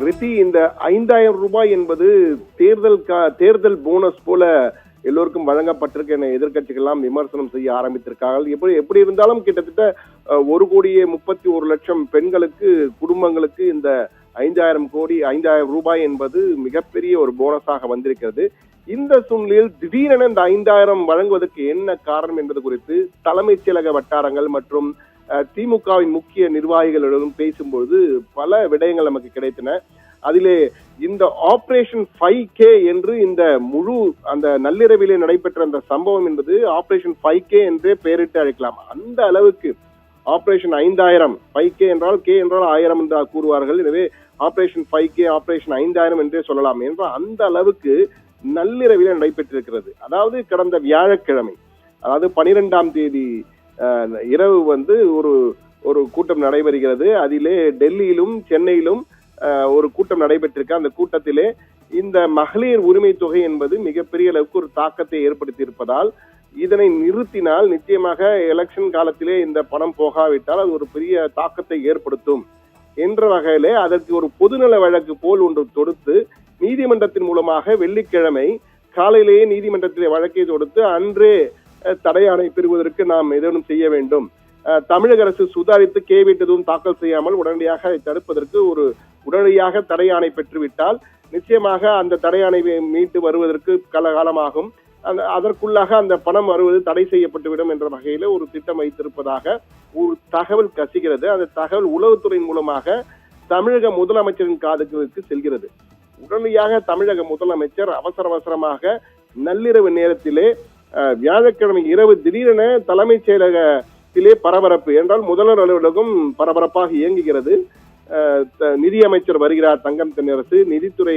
ரித்தி, இந்த 5000 ரூபாய் என்பது தேர்தல் போனஸ் போல எல்லோருக்கும் வழங்கப்பட்டிருக்கு என எதிர்கட்சிகள் எல்லாம் விமர்சனம் செய்ய ஆரம்பித்திருக்கார்கள். எப்படி இருந்தாலும் கிட்டத்தட்ட 1,31,00,000 பெண்களுக்கு, குடும்பங்களுக்கு இந்த 5,000 ரூபாய் என்பது மிகப்பெரிய ஒரு போனஸாக வந்திருக்கிறது. இந்த சூழ்நிலையில் திடீரென இந்த 5,000 வழங்குவதற்கு என்ன காரணம் என்பது குறித்து தலைமைச் செயலக வட்டாரங்கள் மற்றும் திமுகவின் முக்கிய நிர்வாகிகளிடம் பேசும்போது பல விடயங்கள் நமக்கு கிடைத்தன. அதிலே இந்த ஆபரேஷன் 5K என்று இந்த முழு அந்த நள்ளிரவிலே நடைபெற்ற அந்த சம்பவம் என்பது ஆபரேஷன் 5K என்றே பெயரிட்டு அழைக்கலாம். அந்த அளவுக்கு ஆபரேஷன் 5,000, 5K என்றால் K என்றால் 1000 என்று கூறுவார்கள். எனவே ஆபரேஷன் 5K, ஆபரேஷன் 5,000 என்றே சொல்லலாம் என்றால் அந்த அளவுக்கு நள்ளிரவிலே நடைபெற்றிருக்கிறது. அதாவது கடந்த வியாழக்கிழமை, அதாவது 12ஆம் தேதி இரவு ஒரு கூட்டம் நடைபெறுகிறது. அதிலே டெல்லியிலும் சென்னையிலும் ஒரு கூட்டம் நடைபெற்றிருக்க. அந்த கூட்டத்திலே இந்த மகளிர் உரிமை தொகை என்பது மிகப்பெரிய அளவுக்கு ஒரு தாக்கத்தை ஏற்படுத்தி இருப்பதால் இதனை நிறுத்தினால் நிச்சயமாக எலெக்ஷன் காலத்திலே இந்த பணம் போகாவிட்டால் அது ஒரு பெரிய தாக்கத்தை ஏற்படுத்தும் என்ற வகையிலே அதற்கு ஒரு பொதுநல வழக்கு போல் ஒன்று தொடுத்து நீதிமன்றத்தின் மூலமாக வெள்ளிக்கிழமை காலையிலேயே நீதிமன்றத்திலே வழக்கை தொடுத்து அன்றே தடையாணை பெறுவதற்கு நாம் ஏதேனும் செய்ய வேண்டும். தமிழக அரசு சுதாரித்து கேவிட் எதுவும் தாக்கல் செய்யாமல் உடனடியாக தடுப்பதற்கு ஒரு உடனடியாக தடையாணை பெற்றுவிட்டால் நிச்சயமாக அந்த தடையாணை மீட்டு வருவதற்கு காலமாகும். அதற்குள்ளாக அந்த பணம் வருவது தடை செய்யப்பட்டுவிடும் என்ற வகையில ஒரு திட்டம் வைத்திருப்பதாக ஒரு தகவல் கசிகிறது. அந்த தகவல் உளவுத்துறையின் மூலமாக தமிழக முதலமைச்சரின் காதுக்கு செல்கிறது. உடனடியாக தமிழக முதலமைச்சர் அவசரமாக நள்ளிரவு நேரத்திலே வியாழக்கிழமை இரவு திடீரென தலைமைச் செயலகத்திலே பரபரப்பு என்றால் முதல்வர் அலுவலகம் பரபரப்பாக இயங்குகிறது. நிதியமைச்சர் வருகிறார், தங்கம் தென்னரசு, நிதித்துறை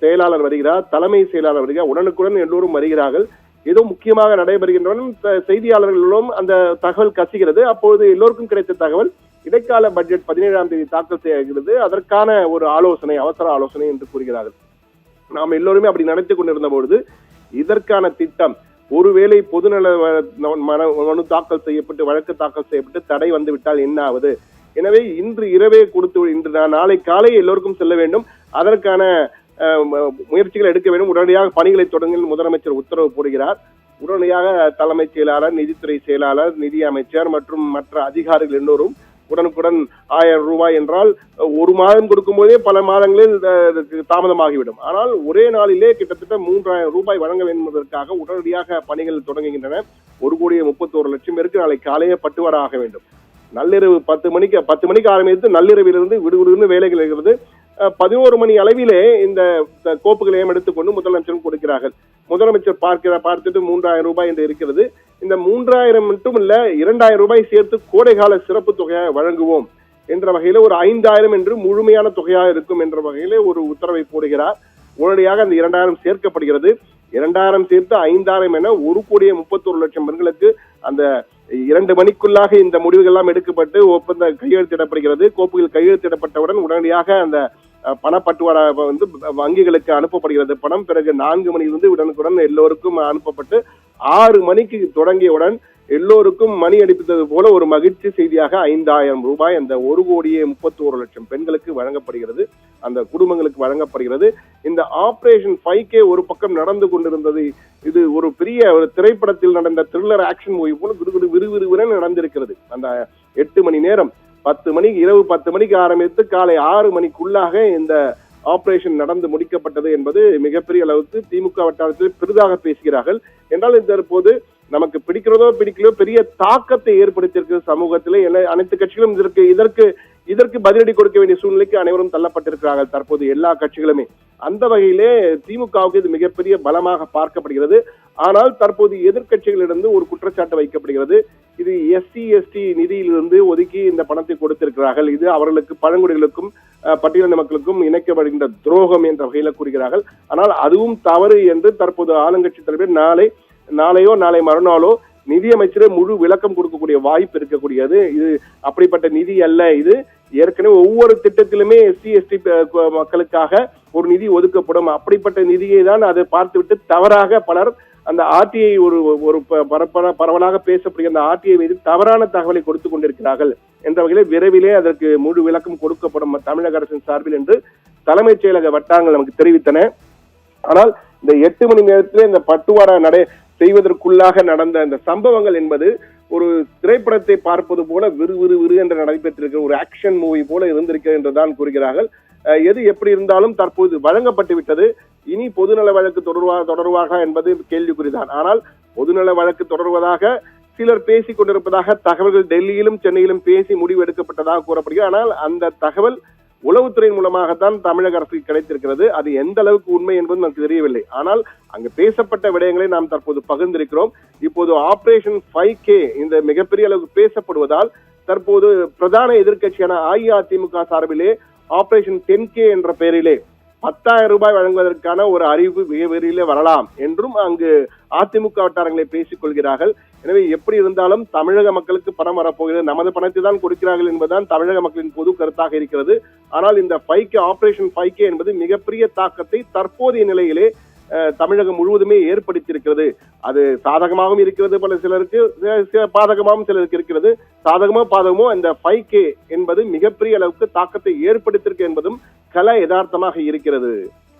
செயலாளர் வருகிறார், தலைமை செயலாளர் வருகிறார், உடனுக்குடன் எல்லோரும் வருகிறார்கள். ஏதோ முக்கியமாக நடைபெறுகின்றன. செய்தியாளர்களும் அந்த தகவல் கசிகிறது. அப்போது எல்லோருக்கும் கிடைத்த தகவல் இடைக்கால பட்ஜெட் 17ஆம் தேதி தாக்கல் செய்கிறது, அதற்கான ஒரு ஆலோசனை, அவசர ஆலோசனை என்று கூறுகிறார்கள். நாம் எல்லோருமே அப்படி நினைத்துக் கொண்டிருந்த பொழுது இதற்கான திட்டம் ஒருவேளை பொதுநல மனு தாக்கல் செய்யப்பட்டு வழக்கு தாக்கல் செய்யப்பட்டு தடை வந்து விட்டால் என்ன ஆவது? எனவே இன்று இரவே இன்று நாளை காலை எல்லோருக்கும் செல்ல வேண்டும், அதற்கான முயற்சிகள் எடுக்க வேண்டும், உடனடியாக பணிகளை தொடங்க முதலமைச்சர் உத்தரவு போடுகிறார். உடனடியாக தலைமைச் செயலாளர், நிதித்துறை செயலாளர், நிதி அமைச்சர் மற்றும் மற்ற அதிகாரிகள் எல்லோரும் உடனுக்குடன் 1000 ரூபாய் என்றால் ஒரு மாதம் கொடுக்கும் போதே பல மாதங்களில் தாமதமாகிவிடும். ஆனால் ஒரே நாளிலே கிட்டத்தட்ட 3000 ரூபாய் வழங்க வேண்டும் என்பதற்காக உடனடியாக பணிகள் தொடங்குகின்றன. 1,31,00,000 பேருக்கு நாளை காலையே பட்டுவாடா ஆக வேண்டும். நள்ளிரவு 10 மணிக்கு ஆரம்பித்து நள்ளிரவிலிருந்து விடுவிடுன்னு வேலைகள் இருக்கிறது. 11 மணி அளவிலே இந்த கோப்புகளையும் எடுத்துக்கொண்டு முதலமைச்சரும் கொடுக்கிறார்கள். முதலமைச்சர் பார்த்துட்டு 3000 ரூபாய் என்று இருக்கிறது. இந்த 3000 மட்டும் இல்ல, 2000 ரூபாய் சேர்த்து கோடைகால சிறப்பு தொகையாக வழங்குவோம் என்ற வகையில ஒரு 5000 என்று முழுமையான தொகையாக இருக்கும் என்ற வகையில ஒரு உத்தரவை போடுகிறார். உடனடியாக அந்த 2000 சேர்க்கப்படுகிறது. 2000 சேர்த்து 5000 என 1,31,00,000 பெண்களுக்கு அந்த 2 மணிக்குள்ளாக இந்த முடிவுகள் எல்லாம் எடுக்கப்பட்டு ஒப்பந்தம் கையெழுத்திடப்படுகிறது. கோப்புகள் கையெழுத்திடப்பட்டவுடன் உடனடியாக அந்த பணப்பட்டுவாடா வங்கிகளுக்கு அனுப்பப்படுகிறது பணம். பிறகு 4 மணியிலிருந்து உடனுக்குடன் எல்லோருக்கும் அனுப்பப்பட்டு 6 மணிக்கு தொடங்கியவுடன் எல்லோருக்கும் மணி அடிப்பது போல ஒரு மகிழ்ச்சி செய்தியாக 5000 ரூபாய் அந்த 1,31,00,000 பெண்களுக்கு வழங்கப்படுகிறது, அந்த குடும்பங்களுக்கு வழங்கப்படுகிறது. இந்த ஆபரேஷன் 5K ஒரு பக்கம் நடந்து கொண்டிருந்தது. இது ஒரு பெரிய ஒரு திரைப்படத்தில் நடந்த த்ரில்லர் ஆக்ஷன் மூவி போல விறுவிறுவிறுவென நடந்திருக்கிறது. அந்த 8 மணி நேரம், இரவு 10 மணிக்கு ஆரம்பித்து காலை 6 மணிக்குள்ளாக இந்த ஆபரேஷன் நடந்து முடிக்கப்பட்டது என்பது மிகப்பெரிய அளவுக்கு திமுக வட்டாரத்தில் பெரிதாக பேசுகிறார்கள். என்றால் தற்போது நமக்கு பிடிக்கிறதோ பிடிக்கலையோ பெரிய தாக்கத்தை ஏற்படுத்தியிருக்கிற சமூகத்திலே அனைத்து கட்சிகளும் இதற்கு பதிலடி கொடுக்க வேண்டிய சூழ்நிலைக்கு அனைவரும் தள்ளப்பட்டிருக்கிறார்கள் தற்போது எல்லா கட்சிகளுமே. அந்த வகையிலே திமுகவுக்கு இது மிகப்பெரிய பலமாக பார்க்கப்படுகிறது. ஆனால் தற்போது எதிர்கட்சிகளிலிருந்து ஒரு குற்றச்சாட்டு வைக்கப்படுகிறது. இது SC/ST நிதியிலிருந்து ஒதுக்கி இந்த பணத்தை கொடுத்திருக்கிறார்கள், இது அவர்களுக்கு பழங்குடிகளுக்கும் பட்டியலின மக்களுக்கும் இணைக்கப்படுகின்ற துரோகம் என்ற வகையில கூறுகிறார்கள். ஆனால் அதுவும் தவறு என்று தற்போது ஆளுங்கட்சி தலைவர் நாளையோ நாளை மறுநாளோ நிதியமைச்சரே முழு விளக்கம் கொடுக்கக்கூடிய வாய்ப்பு இருக்கக்கூடியது. இது அப்படிப்பட்ட நிதி அல்ல. இது ஏற்கனவே ஒவ்வொரு திட்டத்திலுமே SC/ST மக்களுக்காக ஒரு நிதி ஒதுக்கப்படும். அப்படிப்பட்ட நிதியை தான் அதை பார்த்துவிட்டு தவறாக பலர் அந்த RTI ஒரு பரவலாக பேசப்படுகிற அந்த RTI மீது தவறான தகவலை கொடுத்துக் கொண்டிருக்கிறார்கள் என்ற வகையிலே விரைவிலே அதற்கு முழு விளக்கம் கொடுக்கப்படும் தமிழக அரசின் சார்பில் என்று தலைமைச் செயலக வட்டாரங்கள் நமக்கு தெரிவித்தன. ஆனால் இந்த 8 மணி நேரத்திலே இந்த பட்டுவாடா செய்வதற்குள்ளாக நடந்த இந்த சம்பவங்கள் என்பது ஒரு திரைப்படத்தை பார்ப்பது போல விறு என்று நடைபெற்றிருக்கிற ஒரு ஆக்ஷன் மூவி போல இருந்திருக்கிறது என்றுதான் கூறுகிறார்கள். எது எப்படி இருந்தாலும் தற்போது வழங்கப்பட்டு விட்டது. இனி பொதுநல வழக்கு தொடர்வாக என்பது கேள்விக்குறிதான். ஆனால் பொதுநல வழக்கு தொடர்வதாக சிலர் பேசிக் கொண்டிருப்பதாக தகவல்கள் டெல்லியிலும் சென்னையிலும் பேசி முடிவு எடுக்கப்பட்டதாக கூறப்படுகிறது. ஆனால் அந்த தகவல் உளவுத்துறை மூலமாகத்தான் தமிழக அரசுக்கு கிடைத்திருக்கிறது. அது எந்த அளவுக்கு உண்மை என்பது நமக்கு தெரியவில்லை. ஆனால் அங்கு பேசப்பட்ட விடயங்களை நாம் தற்போது பகிர்ந்திருக்கிறோம். இப்போது ஆபரேஷன் 5K இந்த மிகப்பெரிய அளவுக்கு பேசப்படுவதால் தற்போது பிரதான எதிர்க்கட்சியான அஇஅதிமுக சார்பிலே ஆபரேஷன் 10K என்ற பெயரிலே 10,000 ரூபாய் வழங்குவதற்கான ஒரு அறிவிப்பு மிக விரைவிலே வரலாம் என்றும் அங்கு அதிமுக வட்டாரங்களை பேசிக் கொள்கிறார்கள். எனவே எப்படி இருந்தாலும் தமிழக மக்களுக்கு பணம் வரப்போகிறது, நமது பணத்தை தான் கொடுக்கிறார்கள் என்பதுதான் தமிழக மக்களின் பொது கருத்தாக இருக்கிறது. ஆனால் இந்த 5K ஆபரேஷன் 5K என்பது மிகப்பெரிய தாக்கத்தை தற்போதைய நிலையிலே தமிழகம் முழுவதுமே ஏற்படுத்தியிருக்கிறது. அது சாதகமாகவும் இருக்கிறது, பல சிலருக்கு பாதகமாகவும் சிலருக்கு இருக்கிறது. சாதகமோ பாதகமோ இந்த 5K என்பது மிகப்பெரிய அளவுக்கு தாக்கத்தை ஏற்படுத்தியிருக்கு என்பதும் கள யதார்த்தமாக இருக்கிறது.